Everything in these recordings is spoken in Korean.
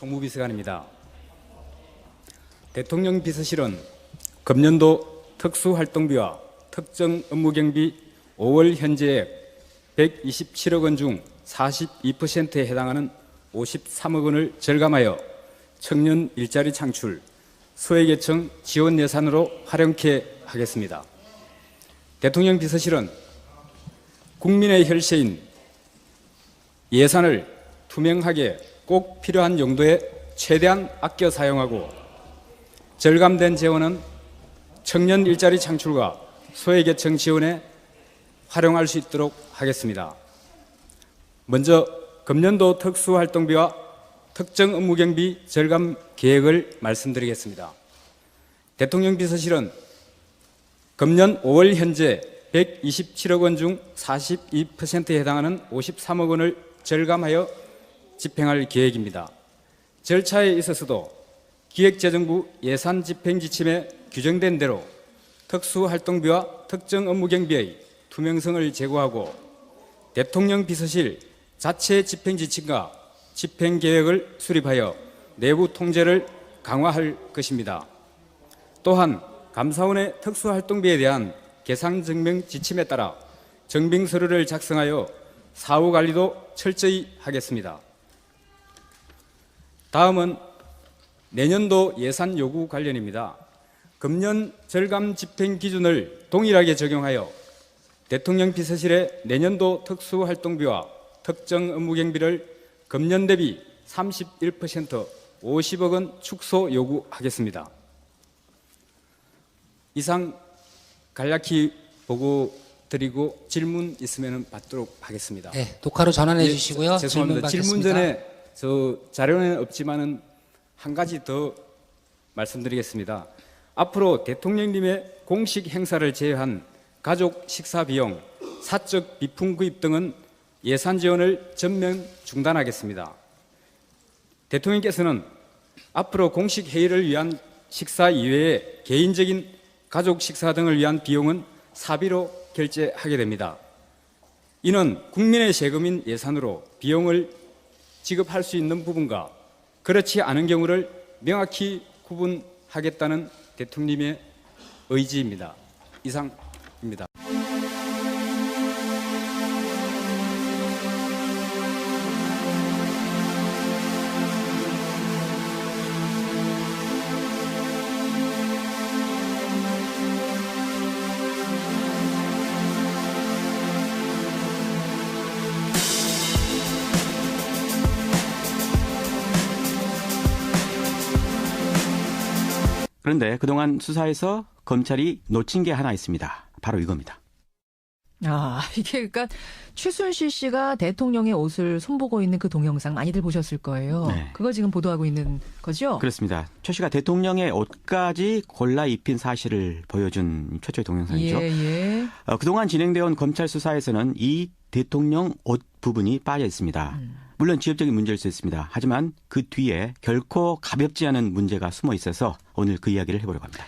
총무비서관입니다. 대통령 비서실은 금년도 특수활동비와 특정 업무경비 5월 현재액 127억 원 중 42%에 해당하는 53억 원을 절감하여 청년 일자리 창출, 소외계층 지원 예산으로 활용케 하겠습니다. 대통령 비서실은 국민의 혈세인 예산을 투명하게 꼭 필요한 용도에 최대한 아껴 사용하고 절감된 재원은 청년 일자리 창출과 소외계층 지원에 활용할 수 있도록 하겠습니다. 먼저 금년도 특수활동비와 특정 업무경비 절감 계획을 말씀드리겠습니다. 대통령 비서실은 금년 5월 현재 127억 원 중 42%에 해당하는 53억 원을 절감하여 집행할 계획입니다. 절차에 있어서도 기획재정부 예산 집행 지침에 규정된 대로 특수활동비와 특정 업무경비의 투명성을 제고하고 대통령 비서실 자체 집행 지침과 집행 계획을 수립하여 내부 통제를 강화할 것입니다. 또한 감사원의 특수활동비에 대한 계상증명 지침에 따라 증빙서류를 작성하여 사후관리도 철저히 하겠습니다. 다음은 내년도 예산 요구 관련입니다. 금년 절감 집행 기준을 동일하게 적용하여 대통령 비서실의 내년도 특수활동비와 특정 업무경비를 금년 대비 31% 50억 원 축소 요구하겠습니다. 이상 간략히 보고 드리고 질문 있으면 받도록 하겠습니다. 네, 독화로 전환해 주시고요. 죄송합니다. 질문 전에 저 자료는 없지만은 한 가지 더 말씀드리겠습니다. 앞으로 대통령님의 공식 행사를 제외한 가족 식사 비용, 사적 비품 구입 등은 예산 지원을 전면 중단하겠습니다. 대통령께서는 앞으로 공식 회의를 위한 식사 이외에 개인적인 가족 식사 등을 위한 비용은 사비로 결제하게 됩니다. 이는 국민의 세금인 예산으로 비용을 지급할 수 있는 부분과 그렇지 않은 경우를 명확히 구분하겠다는 대통령님의 의지입니다. 이상입니다. 그런데 그동안 수사에서 검찰이 놓친 게 하나 있습니다. 바로 이겁니다. 이게 그러니까 최순실 씨가 대통령의 옷을 손보고 있는 그 동영상 많이들 보셨을 거예요. 네. 그거 지금 보도하고 있는 거죠? 그렇습니다. 최 씨가 대통령의 옷까지 골라 입힌 사실을 보여준 최초의 동영상이죠. 예. 그동안 진행되어 온 검찰 수사에서는 이 대통령 옷 부분이 빠져 있습니다. 물론 지엽적인 문제일 수 있습니다. 하지만 그 뒤에 결코 가볍지 않은 문제가 숨어 있어서 오늘 그 이야기를 해보려고 합니다.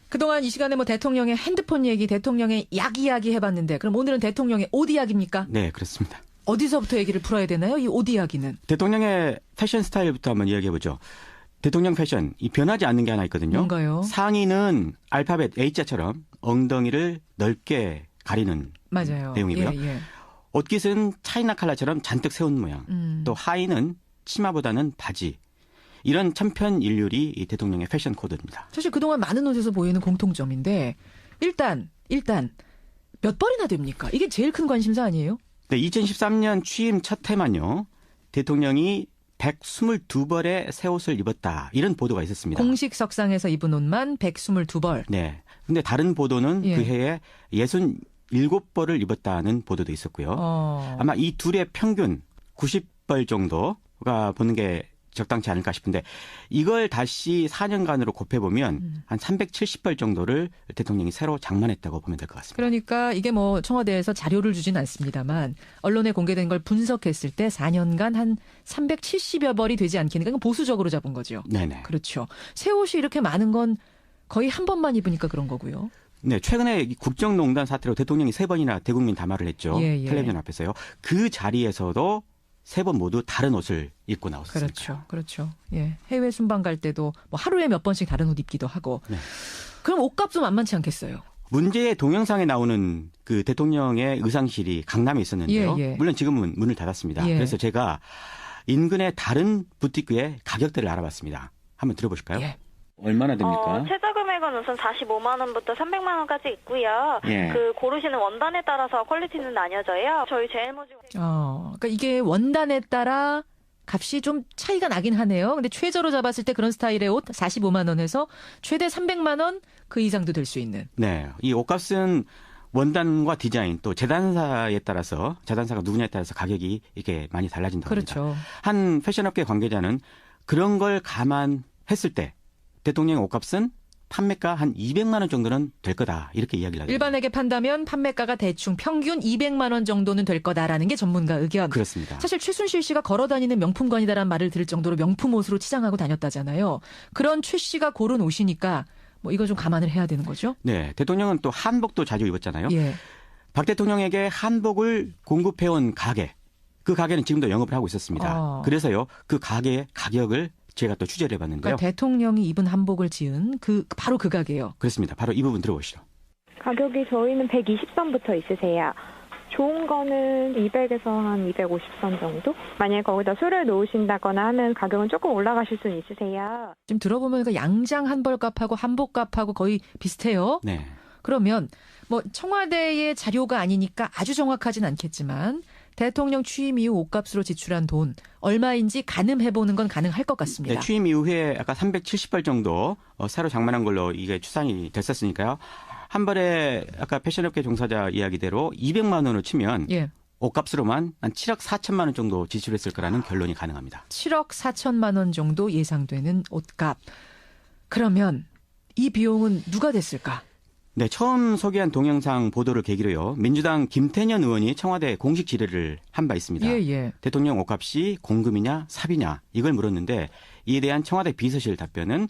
그동안 이 시간에 뭐 대통령의 핸드폰 얘기, 대통령의 약 이야기 해봤는데 그럼 오늘은 대통령의 옷 이야기입니까? 네, 그렇습니다. 어디서부터 얘기를 풀어야 되나요? 이 옷 이야기는. 대통령의 패션 스타일부터 한번 이야기해보죠. 대통령 패션, 이 변하지 않는 게 하나 있거든요. 뭔가요? 상의는 알파벳 A자처럼 엉덩이를 넓게 가리는 맞아요. 내용이고요. 예. 옷깃은 차이나 칼라처럼 잔뜩 세운 모양. 또 하의는 치마보다는 바지. 이런 천편일률이 이 대통령의 패션 코드입니다. 사실 그동안 많은 옷에서 보이는 공통점인데 일단 몇 벌이나 됩니까? 이게 제일 큰 관심사 아니에요? 네, 2013년 취임 첫 해만요. 대통령이 122벌의 새 옷을 입었다. 이런 보도가 있었습니다. 공식 석상에서 입은 옷만 122벌. 네. 근데 다른 보도는 예. 그 해에 67벌을 입었다는 보도도 있었고요. 아마 이 둘의 평균 90벌 정도가 보는 게 적당치 않을까 싶은데 이걸 다시 4년간으로 곱해보면 한 370벌 정도를 대통령이 새로 장만했다고 보면 될 것 같습니다. 그러니까 이게 뭐 청와대에서 자료를 주진 않습니다만 언론에 공개된 걸 분석했을 때 4년간 한 370여 벌이 되지 않겠는가. 이건 보수적으로 잡은 거죠. 네네. 그렇죠. 새 옷이 이렇게 많은 건 거의 한 번만 입으니까 그런 거고요. 네, 최근에 국정농단 사태로 대통령이 3번이나 대국민 담화를 했죠. 예. 텔레비전 앞에서요. 그 자리에서도 3번 모두 다른 옷을 입고 나왔습니다. 그렇죠. 그렇죠. 예. 해외 순방 갈 때도 뭐 하루에 몇 번씩 다른 옷 입기도 하고. 네. 그럼 옷값도 만만치 않겠어요. 문제의 동영상에 나오는 그 대통령의 의상실이 강남에 있었는데요. 예, 예. 물론 지금은 문을 닫았습니다. 예. 그래서 제가 인근의 다른 부티크의 가격대를 알아봤습니다. 한번 들어보실까요? 예. 얼마나 됩니까? 최저 금액은 우선 45만 원부터 300만 원까지 있고요. 예. 그 고르시는 원단에 따라서 퀄리티는 나뉘어져요. 저희 제일모직 그러니까 이게 원단에 따라 값이 좀 차이가 나긴 하네요. 근데 최저로 잡았을 때 그런 스타일의 옷 45만 원에서 최대 300만 원 그 이상도 될 수 있는. 네. 이 옷값은 원단과 디자인 또 재단사에 따라서 재단사가 누구냐에 따라서 가격이 이렇게 많이 달라진다고 합니다. 그렇죠. 한 패션업계 관계자는 그런 걸 감안했을 때 대통령의 옷값은 판매가 한 200만 원 정도는 될 거다. 이렇게 이야기를 하죠. 일반에게 판다면 판매가가 대충 평균 200만 원 정도는 될 거다라는 게 전문가 의견. 그렇습니다. 사실 최순실 씨가 걸어다니는 명품관이다라는 말을 들을 정도로 명품 옷으로 치장하고 다녔다잖아요. 그런 최 씨가 고른 옷이니까 뭐 이거 좀 감안을 해야 되는 거죠? 네. 대통령은 또 한복도 자주 입었잖아요. 예. 박 대통령에게 한복을 공급해온 가게. 그 가게는 지금도 영업을 하고 있었습니다. 그래서요. 그 가게의 가격을 제가 또 취재를 해봤는데요. 그러니까 대통령이 입은 한복을 지은 바로 그 가게요. 그렇습니다. 바로 이 부분 들어보시죠. 가격이 저희는 120선부터 있으세요. 좋은 거는 200에서 한 250선 정도? 만약에 거기다 술을 놓으신다거나 하면 가격은 조금 올라가실 수는 있으세요. 지금 들어보면 그 양장 한벌값하고 한복값하고 거의 비슷해요. 네. 그러면 뭐 청와대의 자료가 아니니까 아주 정확하진 않겠지만 대통령 취임 이후 옷값으로 지출한 돈 얼마인지 가늠해보는 건 가능할 것 같습니다. 네, 취임 이후에 아까 370벌 정도 새로 장만한 걸로 이게 추산이 됐었으니까요. 한 벌에 아까 패션업계 종사자 이야기대로 200만 원을 치면 예. 옷값으로만 한 7억 4천만 원 정도 지출했을 거라는 결론이 가능합니다. 7억 4천만 원 정도 예상되는 옷값. 그러면 이 비용은 누가 냈을까? 네, 처음 소개한 동영상 보도를 계기로요. 민주당 김태년 의원이 청와대에 공식 질의를 한 바 있습니다. 예. 대통령 옷값이 공금이냐 사비냐 이걸 물었는데 이에 대한 청와대 비서실 답변은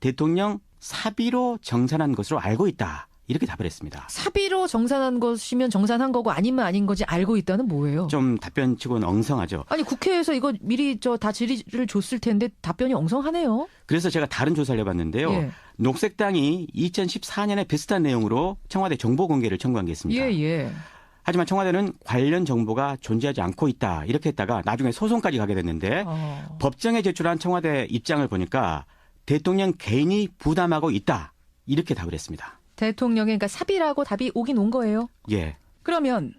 대통령 사비로 정산한 것으로 알고 있다. 이렇게 답을 했습니다. 사비로 정산한 것이면 정산한 거고 아니면 아닌 거지 알고 있다는 뭐예요? 좀 답변치고는 엉성하죠. 아니 국회에서 이거 미리 다 질의를 줬을 텐데 답변이 엉성하네요. 그래서 제가 다른 조사를 해봤는데요. 예. 녹색당이 2014년에 비슷한 내용으로 청와대 정보 공개를 청구한 게 있습니다. 예. 하지만 청와대는 관련 정보가 존재하지 않고 있다. 이렇게 했다가 나중에 소송까지 가게 됐는데 법정에 제출한 청와대 입장을 보니까 대통령 개인이 부담하고 있다. 이렇게 답을 했습니다. 대통령의 그러니까 사비라고 답이 오긴 온 거예요. 예. 그러면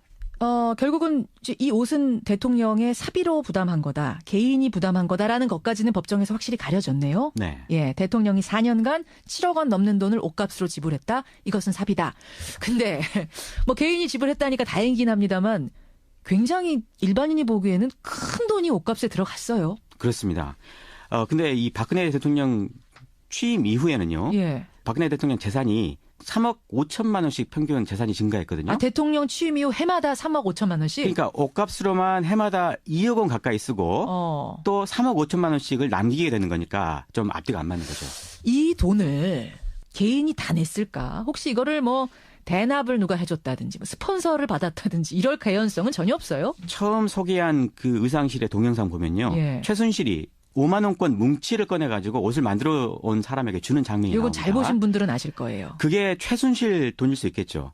결국은 이제 이 옷은 대통령의 사비로 부담한 거다. 개인이 부담한 거다라는 것까지는 법정에서 확실히 가려졌네요. 네. 예, 대통령이 4년간 7억 원 넘는 돈을 옷값으로 지불했다. 이것은 사비다. 근데 뭐 개인이 지불했다니까 다행이긴 합니다만 굉장히 일반인이 보기에는 큰 돈이 옷값에 들어갔어요. 그렇습니다. 근데 이 박근혜 대통령 취임 이후에는요. 예. 박근혜 대통령 재산이 3억 5천만 원씩 평균 재산이 증가했거든요. 아, 대통령 취임 이후 해마다 3억 5천만 원씩? 그러니까 옷값으로만 해마다 2억 원 가까이 쓰고 또 3억 5천만 원씩을 남기게 되는 거니까 좀 앞뒤가 안 맞는 거죠. 이 돈을 개인이 다 냈을까? 혹시 이거를 뭐 대납을 누가 해줬다든지 뭐 스폰서를 받았다든지 이럴 가연성은 전혀 없어요? 처음 소개한 그 의상실의 동영상 보면요. 예. 최순실이 5만 원권 뭉치를 꺼내가지고 옷을 만들어 온 사람에게 주는 장면이 이거 나옵니다. 잘 보신 분들은 아실 거예요. 그게 최순실 돈일 수 있겠죠.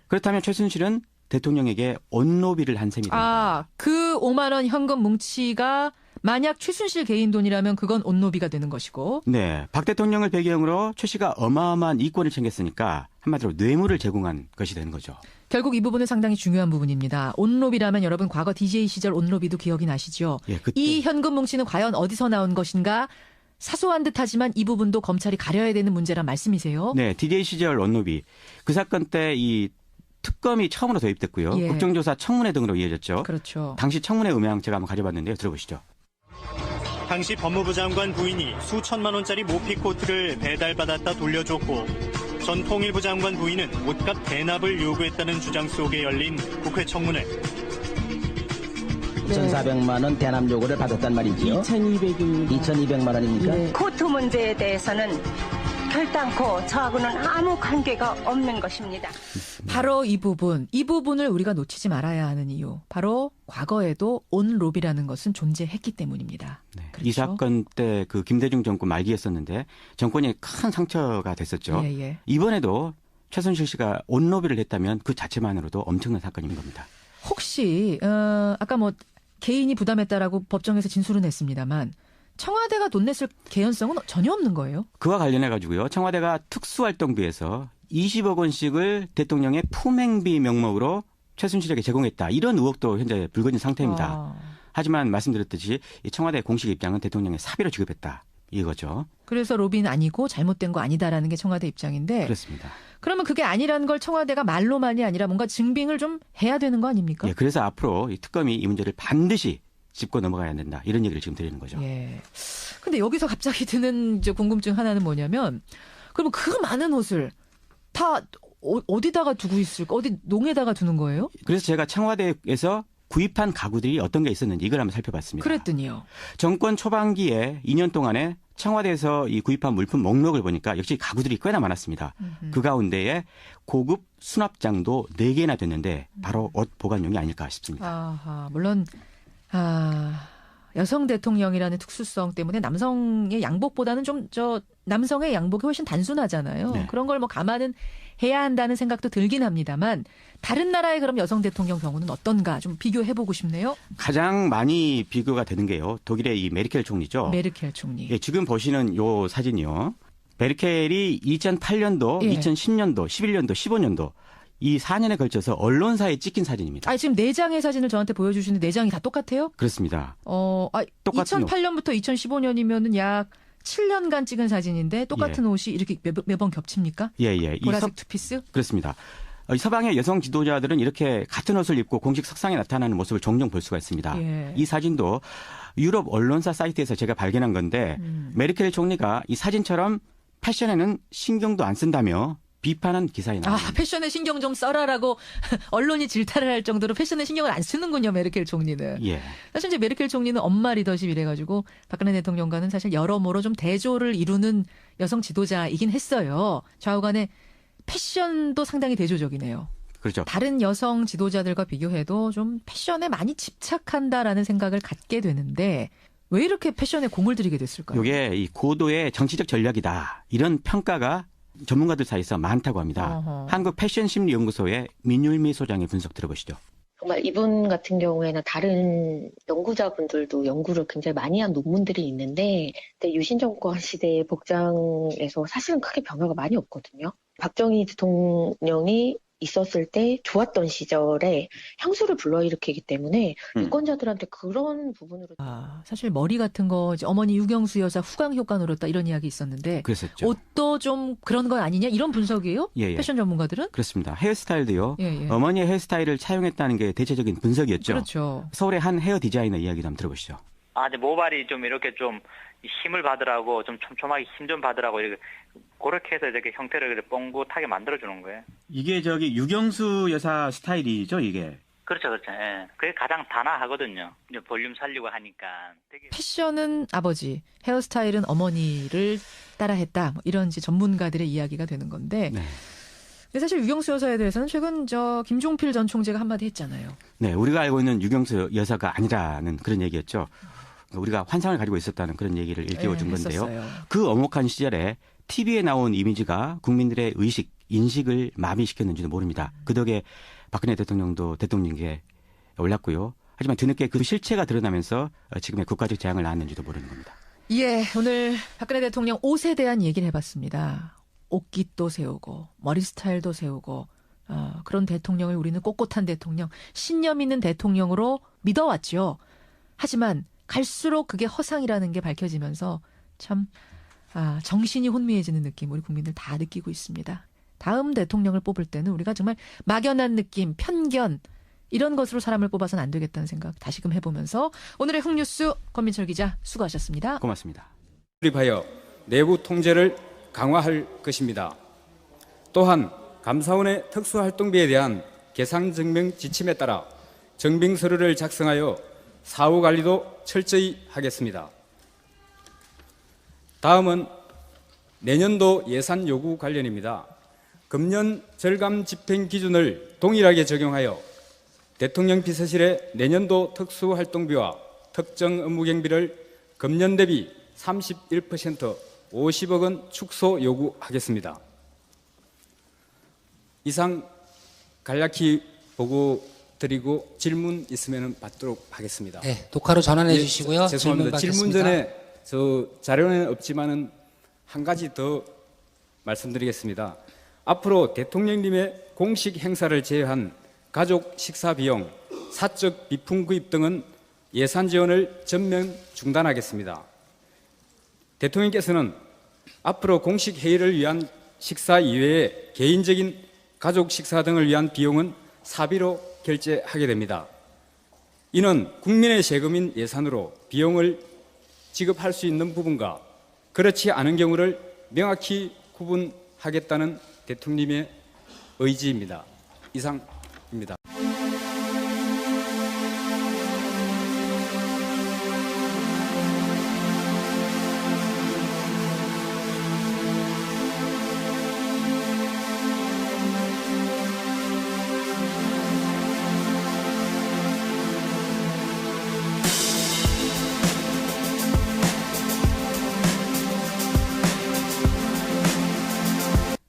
그렇다면 최순실은 대통령에게 옷노비를 한 셈이 됩니다. 그 5만 원 현금 뭉치가 만약 최순실 개인 돈이라면 그건 옷노비가 되는 것이고. 네. 박 대통령을 배경으로 최 씨가 어마어마한 이권을 챙겼으니까 한마디로 뇌물을 제공한 것이 되는 거죠. 결국 이 부분은 상당히 중요한 부분입니다. 옷노비라면 여러분 과거 DJ 시절 옷노비도 기억이 나시죠? 예, 그때. 이 현금 뭉치는 과연 어디서 나온 것인가? 사소한 듯하지만 이 부분도 검찰이 가려야 되는 문제란 말씀이세요? 네. DJ 시절 옷노비. 그 사건 때 이 특검이 처음으로 도입됐고요. 예. 국정조사 청문회 등으로 이어졌죠. 그렇죠. 당시 청문회 음향 제가 한번 가져봤는데요. 들어보시죠. 당시 법무부 장관 부인이 수천만 원짜리 모피코트를 배달받았다 돌려줬고 전 통일부 장관 부인은 옷값 대납을 요구했다는 주장 속에 열린 국회 청문회. 2,400만 원 대납 요구를 받았단 말이지요. 2,200입니다. 2,200만 원입니까? 네. 코트 문제에 대해서는 결단코 저하고는 아무 관계가 없는 것입니다. 바로 이 부분을 우리가 놓치지 말아야 하는 이유. 바로 과거에도 온로비라는 것은 존재했기 때문입니다. 네. 그렇죠? 이 사건 때 그 김대중 정권 말기였었는데 정권이 큰 상처가 됐었죠. 예, 예. 이번에도 최순실 씨가 온로비를 했다면 그 자체만으로도 엄청난 사건인 겁니다. 혹시 아까 뭐 개인이 부담했다라고 법정에서 진술은 했습니다만 청와대가 돈 냈을 개연성은 전혀 없는 거예요? 그와 관련해 가지고요. 청와대가 특수활동비에서 20억 원씩을 대통령의 품행비 명목으로 최순실에게 제공했다. 이런 의혹도 현재 불거진 상태입니다. 하지만 말씀드렸듯이 이 청와대 공식 입장은 대통령의 사비로 지급했다. 이거죠. 그래서 로비는 아니고 잘못된 거 아니다라는 게 청와대 입장인데. 그렇습니다. 그러면 그게 아니라는 걸 청와대가 말로만이 아니라 뭔가 증빙을 좀 해야 되는 거 아닙니까? 예, 그래서 앞으로 이 특검이 이 문제를 반드시 짚고 넘어가야 된다. 이런 얘기를 지금 드리는 거죠. 예. 근데 여기서 갑자기 드는 이제 궁금증 하나는 뭐냐면 그러면 그 많은 옷을 다 어디다가 두고 있을까? 어디 농에다가 두는 거예요? 그래서 제가 청와대에서 구입한 가구들이 어떤 게 있었는지 이걸 한번 살펴봤습니다. 그랬더니요. 정권 초반기에 2년 동안에 청와대에서 이 구입한 물품 목록을 보니까 역시 가구들이 꽤나 많았습니다. 그 가운데에 고급 수납장도 4개나 됐는데 바로 옷 보관용이 아닐까 싶습니다. 아하, 물론 여성 대통령이라는 특수성 때문에 남성의 양복보다는 좀 남성의 양복이 훨씬 단순하잖아요. 네. 그런 걸 뭐 감안은 해야 한다는 생각도 들긴 합니다만 다른 나라의 그럼 여성 대통령 경우는 어떤가 좀 비교해보고 싶네요. 가장 많이 비교가 되는 게요. 독일의 이 메르켈 총리죠. 메르켈 총리. 예, 지금 보시는 요 사진이요. 메르켈이 2008년도, 예. 2010년도, 11년도, 15년도 이 4년에 걸쳐서 언론사에 찍힌 사진입니다. 아, 지금 4장의 사진을 저한테 보여주시는데 4장이 다 똑같아요? 그렇습니다. 똑같은 2008년부터 2015년이면은 약 7년간 찍은 사진인데 똑같은 예. 옷이 이렇게 매번 겹칩니까? 예, 예. 보라색 투피스? 그렇습니다. 이 서방의 여성 지도자들은 이렇게 같은 옷을 입고 공식 석상에 나타나는 모습을 종종 볼 수가 있습니다. 예. 이 사진도 유럽 언론사 사이트에서 제가 발견한 건데 메르켈 총리가 이 사진처럼 패션에는 신경도 안 쓴다며 비판한 기사에 나옵니다. 패션에 신경 좀 써라라고 언론이 질타를 할 정도로 패션에 신경을 안 쓰는군요, 메르켈 총리는. 예. 사실 이제 메르켈 총리는 엄마 리더십 이래가지고 박근혜 대통령과는 사실 여러모로 좀 대조를 이루는 여성 지도자이긴 했어요. 좌우 간의 패션도 상당히 대조적이네요. 그렇죠. 다른 여성 지도자들과 비교해도 좀 패션에 많이 집착한다라는 생각을 갖게 되는데 왜 이렇게 패션에 공을 들이게 됐을까요? 이게 이 고도의 정치적 전략이다. 이런 평가가 전문가들 사이에서 많다고 합니다. 어허. 한국패션심리연구소의 민율미 소장의 분석 들어보시죠. 정말 이분 같은 경우에는 다른 연구자분들도 연구를 굉장히 많이 한 논문들이 있는데 그때 유신 정권 시대의 복장에서 사실은 크게 변화가 많이 없거든요. 박정희 대통령이 있었을 때 좋았던 시절에 향수를 불러일으키기 때문에 유권자들한테 그런 부분으로 사실 머리 같은 거 이제 어머니 유경수 여사 후광 효과 노렸다 이런 이야기 있었는데 그랬었죠. 옷도 좀 그런 거 아니냐 이런 분석이에요? 예, 예. 패션 전문가들은? 그렇습니다. 헤어스타일도요. 예, 예. 어머니의 헤어스타일을 차용했다는 게 대체적인 분석이었죠. 그렇죠. 서울의 한 헤어 디자이너 이야기도 한번 들어보시죠. 이제 모발이 좀 이렇게 좀 힘을 받으라고 좀 촘촘하게 힘 좀 받으라고 이렇게 그렇게 해서 이렇게 형태를 뻥긋하게 만들어주는 거예요. 이게 유경수 여사 스타일이죠, 이게. 그렇죠. 예. 그게 가장 단아하거든요. 이제 볼륨 살리고 하니까. 되게... 패션은 아버지, 헤어스타일은 어머니를 따라했다. 뭐 이런 이제 전문가들의 이야기가 되는 건데. 네. 근데 사실 유경수 여사에 대해서는 최근 김종필 전 총재가 한마디 했잖아요. 네, 우리가 알고 있는 유경수 여사가 아니라는 그런 얘기였죠. 우리가 환상을 가지고 있었다는 그런 얘기를 일깨워 준 건데요. 했었어요. 그 엄혹한 시절에 TV에 나온 이미지가 국민들의 인식을 마비시켰는지도 모릅니다. 그 덕에 박근혜 대통령도 대통령에게 올랐고요. 하지만 뒤늦게 그 실체가 드러나면서 지금의 국가적 재앙을 낳았는지도 모르는 겁니다. 예, 오늘 박근혜 대통령 옷에 대한 얘기를 해봤습니다. 옷깃도 세우고 머리 스타일도 세우고 그런 대통령을 우리는 꼿꼿한 대통령, 신념 있는 대통령으로 믿어왔죠. 하지만 갈수록 그게 허상이라는 게 밝혀지면서 참 정신이 혼미해지는 느낌 우리 국민들 다 느끼고 있습니다. 다음 대통령을 뽑을 때는 우리가 정말 막연한 느낌, 편견 이런 것으로 사람을 뽑아서는 안 되겠다는 생각 다시금 해보면서 오늘의 훅뉴스 권민철 기자 수고하셨습니다. 고맙습니다. 수립하여 내부 통제를 강화할 것입니다. 또한 감사원의 특수활동비에 대한 계상증명 지침에 따라 증빙서류를 작성하여 사후관리도 철저히 하겠습니다. 다음은 내년도 예산 요구 관련입니다. 금년 절감 집행 기준을 동일하게 적용하여 대통령 비서실의 내년도 특수활동비와 특정 업무 경비를 금년 대비 31% 50억 원 축소 요구하겠습니다. 이상 간략히 보고 드리고 질문 있으면 받도록 하겠습니다. 네, 녹화로 전환해 예, 주시고요. 죄송합니다. 질문 받겠습니다. 전에 저 자료는 없지만은 한 가지 더 말씀드리겠습니다. 앞으로 대통령님의 공식 행사를 제외한 가족 식사 비용, 사적 비품 구입 등은 예산 지원을 전면 중단하겠습니다. 대통령께서는 앞으로 공식 회의를 위한 식사 이외에 개인적인 가족 식사 등을 위한 비용은 사비로 결제하게 됩니다. 이는 국민의 세금인 예산으로 비용을 지급할 수 있는 부분과 그렇지 않은 경우를 명확히 구분하겠다는 대통령님의 의지입니다. 이상입니다.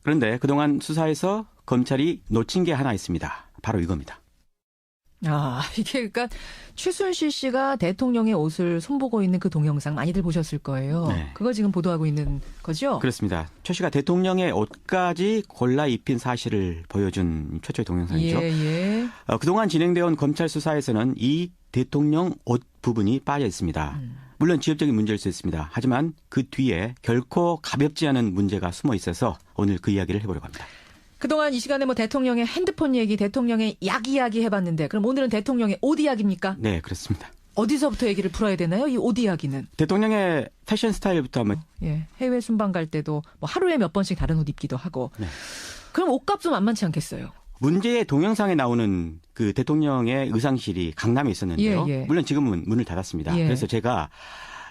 그런데 그동안 수사에서 검찰이 놓친 게 하나 있습니다. 바로 이겁니다. 이게 그러니까 최순실 씨가 대통령의 옷을 손보고 있는 그 동영상 많이들 보셨을 거예요. 네. 그걸 지금 보도하고 있는 거죠? 그렇습니다. 최 씨가 대통령의 옷까지 골라 입힌 사실을 보여준 최초의 동영상이죠. 예. 그동안 진행되어 온 검찰 수사에서는 이 대통령 옷 부분이 빠져 있습니다. 물론 지엽적인 문제일 수 있습니다. 하지만 그 뒤에 결코 가볍지 않은 문제가 숨어 있어서 오늘 그 이야기를 해보려고 합니다. 그동안 이 시간에 뭐 대통령의 핸드폰 얘기, 대통령의 약 이야기 해봤는데 그럼 오늘은 대통령의 옷 이야기입니까? 네, 그렇습니다. 어디서부터 얘기를 풀어야 되나요? 이 옷 이야기는. 대통령의 패션 스타일부터 한번. 해외 순방 갈 때도 뭐 하루에 몇 번씩 다른 옷 입기도 하고. 네. 그럼 옷값도 만만치 않겠어요. 문제의 동영상에 나오는 그 대통령의 의상실이 강남에 있었는데요. 물론 지금은 문을 닫았습니다. 그래서 제가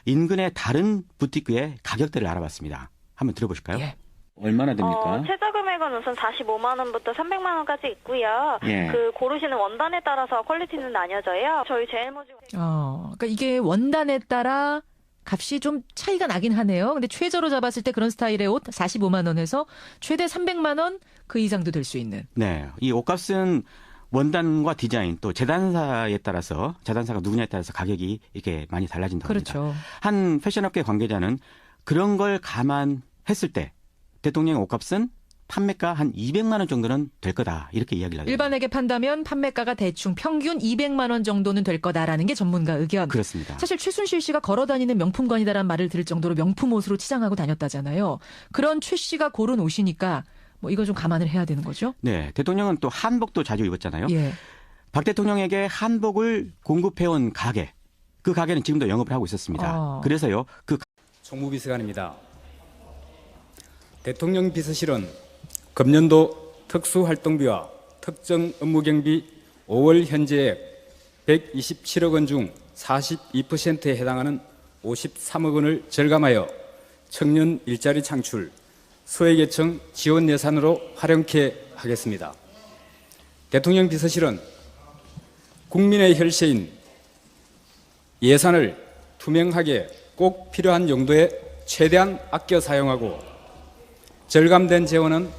인근의 다른 부티크의 가격대를 알아봤습니다. 한번 들어보실까요? 얼마나 됩니까? 최저 금액은 우선 45만 원부터 300만 원까지 있고요. 그 고르시는 원단에 따라서 퀄리티는 나뉘어져요. 저희 제일모직. 그러니까 이게 원단에 따라 값이 좀 차이가 나긴 하네요. 근데 최저로 잡았을 때 그런 스타일의 옷 45만 원에서 최대 300만 원 그 이상도 될 수 있는. 네, 이 옷값은 원단과 디자인 또 재단사에 따라서 재단사가 누구냐에 따라서 가격이 이렇게 많이 달라진다고 합니다. 그렇죠. 한 패션업계 관계자는 그런 걸 감안했을 때 대통령의 옷값은 판매가 한 200만 원 정도는 될 거다 이렇게 이야기를 하죠. 일반에게 판다면 판매가가 대충 평균 200만 원 정도는 될 거다라는 게 전문가 의견. 그렇습니다. 사실 최순실 씨가 걸어다니는 명품관이다라는 말을 들을 정도로 명품 옷으로 치장하고 다녔다잖아요. 그런 최 씨가 고른 옷이니까 뭐 이거 좀 감안을 해야 되는 거죠? 네, 대통령은 또 한복도 자주 입었잖아요. 박 대통령에게 한복을 공급해온 가게, 그 가게는 지금도 영업을 하고 있었습니다. 그래서요. 총무비서관입니다. 대통령 비서실은 금년도 특수활동비와 특정 업무경비 5월 현재액 127억 원 중 42%에 해당하는 53억 원을 절감하여 청년 일자리 창출, 소외계층 지원 예산으로 활용케 하겠습니다. 대통령 비서실은 국민의 혈세인 예산을 투명하게 꼭 필요한 용도에 최대한 아껴 사용하고 절감된 재원은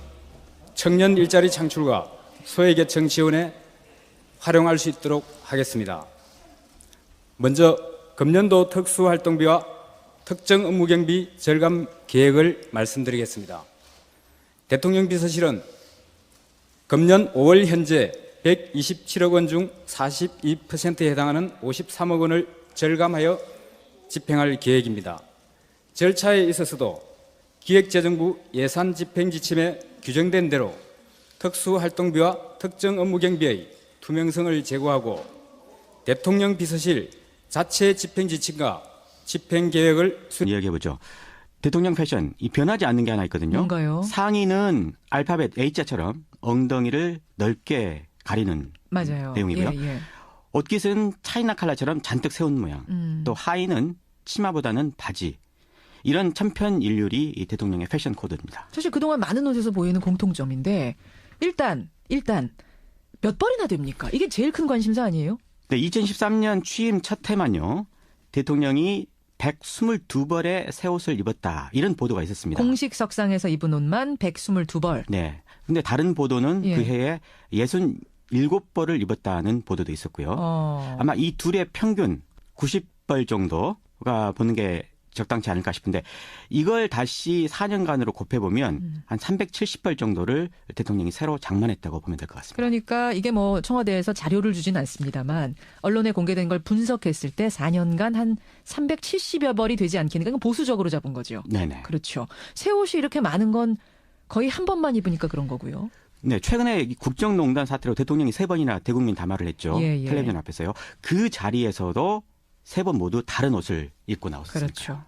청년 일자리 창출과 소외계층 지원에 활용할 수 있도록 하겠습니다. 먼저 금년도 특수활동비와 특정 업무경비 절감 계획을 말씀드리겠습니다. 대통령 비서실은 금년 5월 현재 127억 원 중 42%에 해당하는 53억 원을 절감하여 집행할 계획입니다. 절차에 있어서도 기획재정부 예산 집행 지침에 규정된 대로 특수활동비와 특정 업무경비의 투명성을 제고하고 대통령 비서실 자체 집행 지침과 집행 계획을 이야기해보죠. 대통령 패션, 이 변하지 않는 게 하나 있거든요. 뭔가요? 상의는 알파벳 A자처럼 엉덩이를 넓게 가리는 내용이고요. 옷깃은 차이나 칼라처럼 잔뜩 세운 모양. 또 하의는 치마보다는 바지. 이런 천편일률이 이 대통령의 패션 코드입니다. 사실 그동안 많은 옷에서 보이는 공통점인데 일단 몇 벌이나 됩니까? 이게 제일 큰 관심사 아니에요? 네, 2013년 취임 첫 해만요. 대통령이 122벌의 새 옷을 입었다. 이런 보도가 있었습니다. 공식 석상에서 입은 옷만 122벌. 네. 근데 다른 보도는 예. 그 해에 67벌을 입었다는 보도도 있었고요. 아마 이 둘의 평균 90벌 정도가 보는 게 적당치 않을까 싶은데 이걸 다시 4년간으로 곱해보면 한 370벌 정도를 대통령이 새로 장만했다고 보면 될 것 같습니다. 그러니까 이게 뭐 청와대에서 자료를 주진 않습니다만 언론에 공개된 걸 분석했을 때 4년간 한 370여 벌이 되지 않겠는가. 이건 보수적으로 잡은 거죠. 네네. 그렇죠. 새 옷이 이렇게 많은 건 거의 한 번만 입으니까 그런 거고요. 네, 최근에 국정농단 사태로 대통령이 3번이나 대국민 담화를 했죠. 예, 예. 텔레비전 앞에서요. 그 자리에서도 3번 모두 다른 옷을 입고 나왔습니다. 그렇죠.